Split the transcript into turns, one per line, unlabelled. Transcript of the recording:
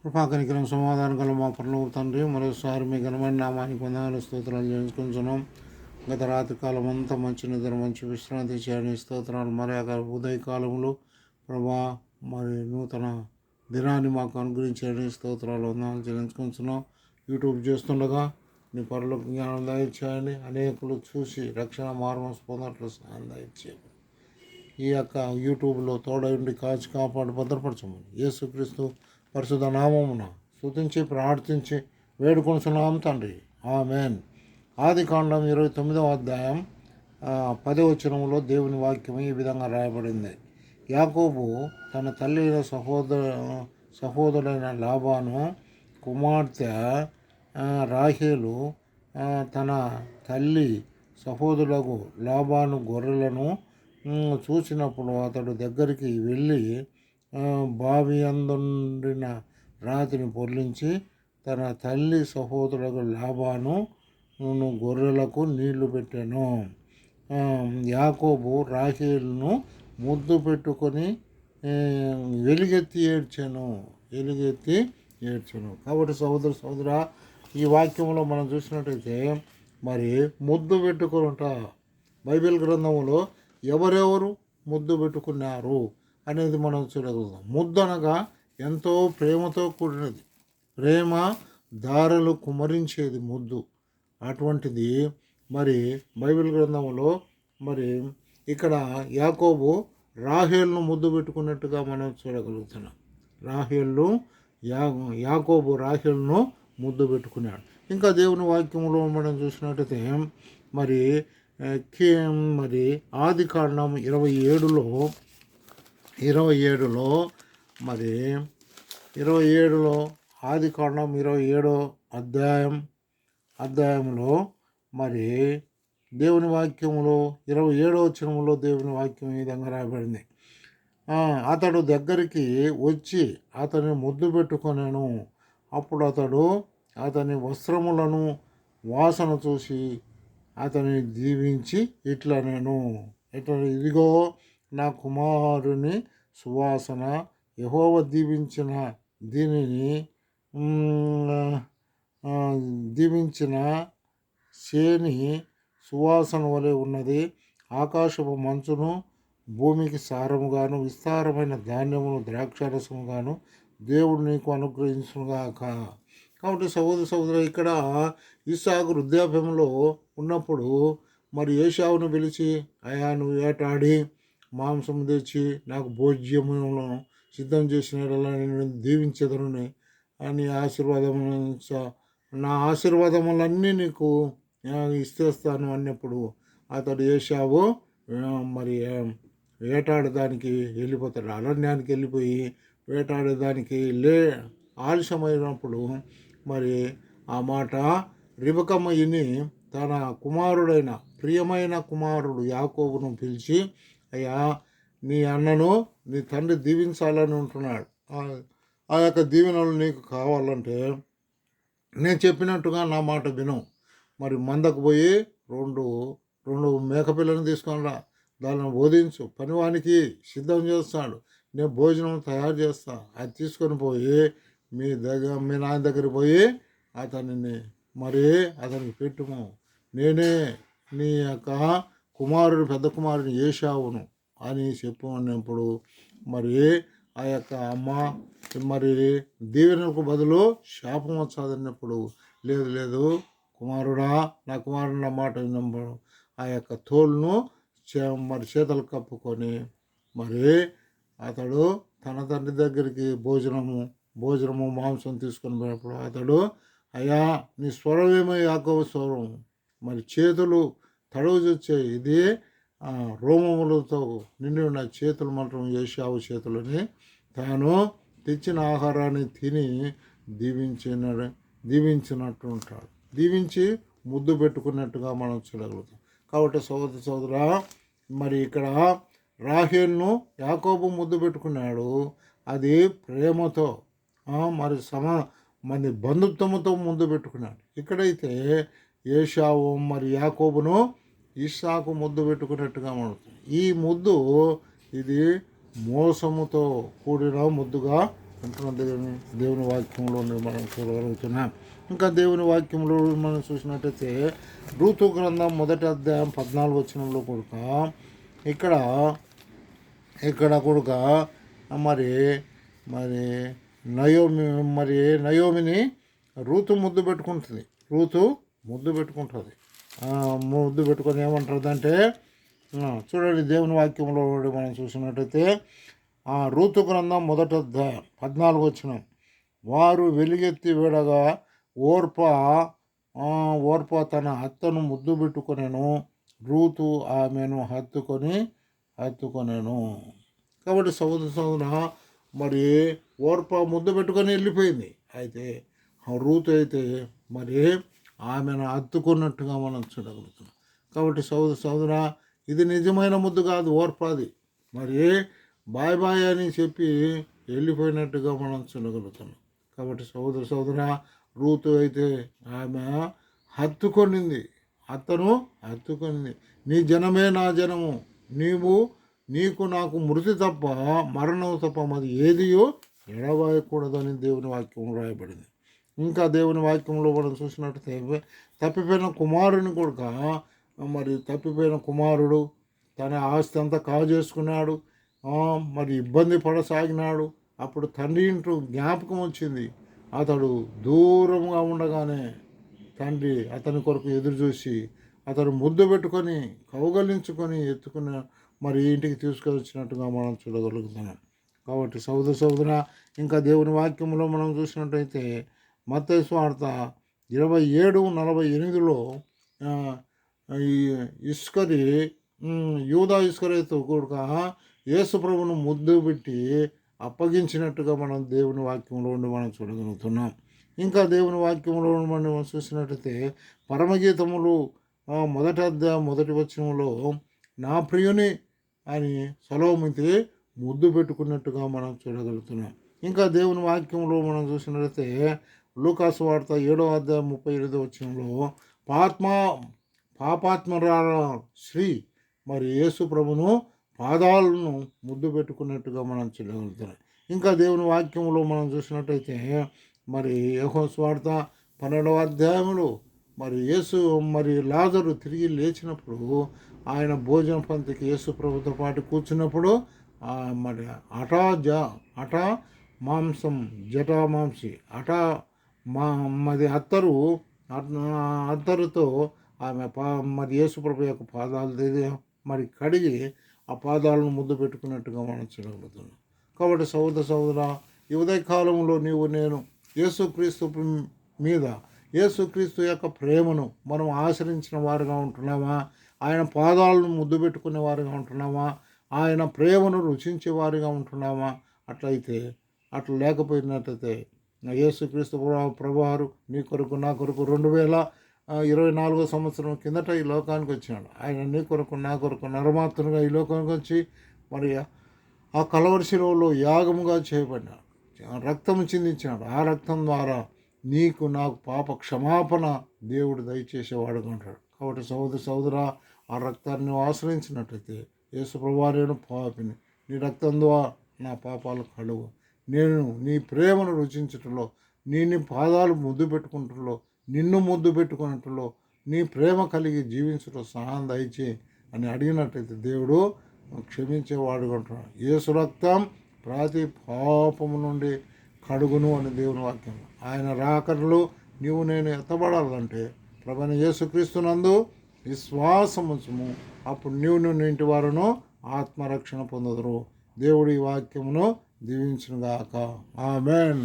కృపాకనికరం సమాధానం గల మా పరలోక తండ్రి, మరోసారి మీ ఘనమైన నామానికి వందనాలు స్తోత్రాలు చేసుకుంటున్నాం. గత రాత్రి కాలం అంతా మంచి నిద్ర, మంచి విశ్రాంతి చేయని స్తోత్రాలు. మరి ఉదయకాలంలో ప్రభా మరి నూతన దినాన్ని మాకు అనుగ్రహించని స్తోత్రాలు వందనాలు చెల్లించుకుంటున్నాం. యూట్యూబ్ చేస్తుండగా నీ పరలోక జ్ఞానం దయచేయండి. అనేకులు చూసి రక్షణ మార్గం పొందట్లు సహాయం దయచేయండి. ఈ యొక్క యూట్యూబ్లో తోడయుండి కాచి కాపాడు భద్రపరచమని యేసుక్రీస్తు పరిశుద్ధ నామమున స్తుతించి ప్రార్థించి వేడుకొనుచున్నాం తండ్రి, ఆమేన్. ఆదికాండం 29వ అధ్యాయం 10వ వచనంలో దేవుని వాక్యం ఈ విధంగా రాయబడింది. యాకోబు తన తల్లి సహోదరుడైన లాబాను కుమార్తె రాహేలు తన తల్లి సహోదరులకు లాబాను గొర్రెలను చూసినప్పుడు అతడు దగ్గరికి వెళ్ళి బావి అందుండిన రాతిని పొర్లించి తన తల్లి సహోదరులకు లాబాను గొర్రెలకు నీళ్లు పెట్టాను. యాకోబు రాహేలును ముద్దు పెట్టుకొని ఎలుగెత్తి ఏడ్చాను. కాబట్టి సహోదర ఈ వాక్యంలో మనం చూసినట్టయితే మరి ముద్దు పెట్టుకుంట బైబిల్ గ్రంథంలో ఎవరెవరు ముద్దు పెట్టుకున్నారు అనేది మనం చూడగలుగుతాం. ముద్దు అనగా ఎంతో ప్రేమతో కూడినది, ప్రేమ దారలు కుమరించేది ముద్దు. అటువంటిది మరి బైబిల్ గ్రంథంలో మరి ఇక్కడ యాకోబు రాహేలును ముద్దు పెట్టుకున్నట్టుగా మనం చూడగలుగుతున్నాం. యాకోబు రాహేలును ముద్దు పెట్టుకున్నాడు. ఇంకా దేవుని వాక్యంలో మనం చూసినట్టయితే మరి ఆదికాండం 27లో ఆదికాండం 27వ అధ్యాయంలో మరి దేవుని వాక్యంలో 27వ వచనంలో దేవుని వాక్యం ఈ విధంగా రాయబడింది. అతడు దగ్గరికి వచ్చి అతని ముద్దు పెట్టుకొనెను. అప్పుడు అతడు అతని వస్త్రములను వాసన చూసి అతని దీవించి ఇదిగో నా కుమారుని సువాసన, యెహోవా దీవించిన శేని సువాసన వలె ఉన్నది. ఆకాశపు మంచును భూమికి సారముగాను విస్తారమైన ధాన్యమును ద్రాక్షారసముగాను దేవుడు నీకు అనుగ్రహించుగాక. కాబట్టి సహోదర ఇక్కడ ఇస్సాకు వృద్ధాప్యంలో ఉన్నప్పుడు మరి ఏశావును పిలిచి, అయా నువ్వు వేటాడి మాంసం తెచ్చి నాకు భోజ్యములను సిద్ధం చేసిన నేను దీవించదను అని నా ఆశీర్వాదములన్నీ నీకు ఇస్తేస్తాను అన్నప్పుడు అతడు ఏశావు మరి వేటాడడానికి వెళ్ళిపోతాడు. అరణ్యానికి వెళ్ళిపోయి వేటాడేదానికి ఆలస్యమైనప్పుడు మరి ఆ మాట రిబకమ్మ విని తన కుమారుడైన ప్రియమైన కుమారుడు యాకోబును పిలిచి, అయ్యా నీ అన్నను నీ తండ్రి దీవించాలని ఉంటున్నాడు. ఆ యొక్క దీవెనలు నీకు కావాలంటే నేను చెప్పినట్టుగా నా మాట విను. మరి మందకు పోయి రెండు మేకపిల్లను తీసుకొని రా, దానిని బోధించు, పనివానికి సిద్ధం చేస్తాడు, నేను భోజనం తయారు చేస్తా, అది తీసుకొని పోయి మీ నాయన దగ్గర పోయి అతనికి పెట్టుము, నేనే నీ యొక్క పెద్ద కుమారుని ఏశావును అని చెప్పు అన్నప్పుడు మరి ఆ యొక్క అమ్మ మరి దీవెనలకు బదులు శాపం వచ్చాదన్నప్పుడు లేదు కుమారుడా, నా కుమారుడు మాట విన్నప్పుడు ఆ యొక్క తోలును మరి చేతులు కప్పుకొని మరి అతడు తన తండ్రి దగ్గరికి భోజనము మాంసం తీసుకొని పోయినప్పుడు అతడు, అయ్యా నీ స్వరం ఏమో యాకోబు స్వరం, మరి చేతులు తడవు వచ్చాయి, ఇది రోమములతో నిండి ఉన్న చేతులు మాత్రం ఏశావు చేతులని తాను తెచ్చిన ఆహారాన్ని తిని దీవించినట్టు ఉంటాడు. దీవించి ముద్దు పెట్టుకున్నట్టుగా మనం చూడగలుగుతాం. కాబట్టి సోదర మరి ఇక్కడ రాహేలును యాకోబు ముద్దు పెట్టుకున్నాడు. అది ప్రేమతో మరి బంధుత్వముతో ముద్దు పెట్టుకున్నాడు. ఇక్కడైతే ఏశావు మరి యాకోబును ఇస్సాకు ముద్దు పెట్టుకున్నట్టుగా మాడుతుంది. ఈ ముద్దు ఇది మోసముతో కూడిన ముద్దుగా అంటున్న దేవుని వాక్యంలో మనం చూడగలుగుతున్నాం. ఇంకా దేవుని వాక్యంలో మనం చూసినట్టయితే రూతు గ్రంథం 1వ అధ్యాయం 14 వచనంలో కూడా ఇక్కడ కూడా మరి మరి నయోమిని రూతు ముద్దు పెట్టుకుంటుంది. ముద్దు పెట్టుకొని ఏమంటుంది అంటే చూడండి దేవుని వాక్యంలో మనం చూసినట్టయితే రూతు గ్రంథం 1వ అధ్యాయం 14 వచనం, వారు వెలుగెత్తి వేడగా ఓర్ప తన అత్తను ముద్దు పెట్టుకొనెను, రూతు ఆమెను హత్తుకొనెను. కాబట్టి సోదర మరి ఓర్ప ముద్దు పెట్టుకొని వెళ్ళిపోయింది. అయితే రూతు అయితే మరి ఆమెను హత్తుకున్నట్టుగా మనం చూడగలుగుతున్నాం. కాబట్టి సోదర ఇది నిజమైన ముద్దు కాదు, ఓర్పాది మరి బాయ్ అని చెప్పి వెళ్ళిపోయినట్టుగా మనం చూడగలుగుతున్నాం. కాబట్టి సోదర రూతు అయితే ఆమె అతను హత్తుకొనింది. నీ జనమే నా జనము, నీకు నాకు మృతి తప్ప మరణం తప్ప మరి ఏదియో ఎడబాయకూడదని దేవుని వాక్యం రాయబడింది. ఇంకా దేవుని వాక్యంలో మనం చూసినట్టయితే తప్పిపోయిన కుమారుడు తన ఆస్తి అంతా కాజేసుకున్నాడు, మరి ఇబ్బంది పడసాగినాడు. అప్పుడు తండ్రి ఇంటూ జ్ఞాపకం వచ్చింది. అతడు దూరంగా ఉండగానే తండ్రి అతని కొరకు ఎదురు చూసి అతను ముద్దు పెట్టుకొని కౌగలించుకొని ఎత్తుకుని మరి ఇంటికి తీసుకొచ్చినట్టుగా మనం చూడగలుగుతున్నాం. కాబట్టి సోదర ఇంకా దేవుని వాక్యంలో మనం చూసినట్టయితే మత్తయి సువార్త 27:48లో యూదా ఇస్కరియోతు కూడా యేసు ప్రభువును ముద్దు పెట్టి అప్పగించినట్టుగా మనం దేవుని వాక్యంలో ఉండి మనం చూడగలుగుతున్నాం. ఇంకా దేవుని వాక్యంలో మనం చూసినట్టయితే పరమగీతములు 1వ అధ్యాయం 1వ వచనంలో నా ప్రియుని అని సొలొమోను ముద్దు పెట్టుకున్నట్టుగా మనం చూడగలుగుతున్నాం. ఇంకా దేవుని వాక్యంలో మనం చూసినట్లయితే లూకాసు వార్త 7వ అధ్యాయం 38వ వచనంలో పాపాత్మరాల స్త్రీ మరి యేసు ప్రభును పాదాలను ముద్దు పెట్టుకున్నట్టుగా మనం చూడగలుగుతున్నాం. ఇంకా దేవుని వాక్యంలో మనం చూసినట్టయితే మరి యోహాను సువార్త 12వ అధ్యాయంలో మరి యేసు మరి లాజరు తిరిగి లేచినప్పుడు ఆయన భోజన పంక్తికి యేసు ప్రభుతో పాటు కూర్చున్నప్పుడు మరి జటామాంసి అత్తరుతో ఆమె మరి యేసు ప్రభు యొక్క పాదాలు మరి కడిగి ఆ పాదాలను ముద్దు పెట్టుకున్నట్టుగా మనం చూడగలుగుతున్నాం. కాబట్టి సోదర ఈ ఉదయకాలంలో నేను యేసుక్రీస్తు యొక్క ప్రేమను మనం ఆచరించిన వారుగా ఉంటున్నామా? ఆయన పాదాలను ముద్దు పెట్టుకునే వారుగా ఉంటున్నామా? ఆయన ప్రేమను రుచించే వారుగా ఉంటున్నామా? అట్లా లేకపోయినట్లయితే యేసుక్రీస్తు ప్రభువారు నీ కొరకు నా కొరకు 2024 సంవత్సరం కిందట ఈ లోకానికి వచ్చినాడు. ఆయన నీ కొరకు నా కొరకు నరమాత్రుగా ఈ లోకానికి వచ్చి మరి ఆ కలవరి శిలువలో యాగముగా చేయబడినాడు, రక్తము చిందించినాడు. ఆ రక్తం ద్వారా నీకు నాకు పాప క్షమాపణ దేవుడు దయచేసేవాడుగా ఉంటాడు. కాబట్టి సోదర ఆ రక్తాన్ని ఆశ్రయించినట్లయితే యేసు ప్రభువారేను పాపిని, నీ రక్తం ద్వారా నా పాపాలు కడుగు, నేను నీ ప్రేమను రుచించటంలో, నీ పాదాలు ముద్దు పెట్టుకుంటలో, నిన్ను ముద్దు పెట్టుకున్నట్లో, నీ ప్రేమ కలిగి జీవించడం సహాయం దయచే అని అడిగినట్లయితే దేవుడు క్షమించేవాడుగా ఉంటున్నాడు. యేసు రక్తం ప్రతి పాపము నుండి కడుగును అని దేవుని వాక్యం. ఆయన రాకడలో నేను ఎత్తబడాలంటే ప్రభువైన యేసుక్రీస్తునందు విశ్వాసముంచుము, అప్పుడు నిన్ను ఇంటి వారును ఆత్మరక్షణ పొందుదురు. దేవుడి వాక్యమును దీవించునుగాక. ఆమేన్.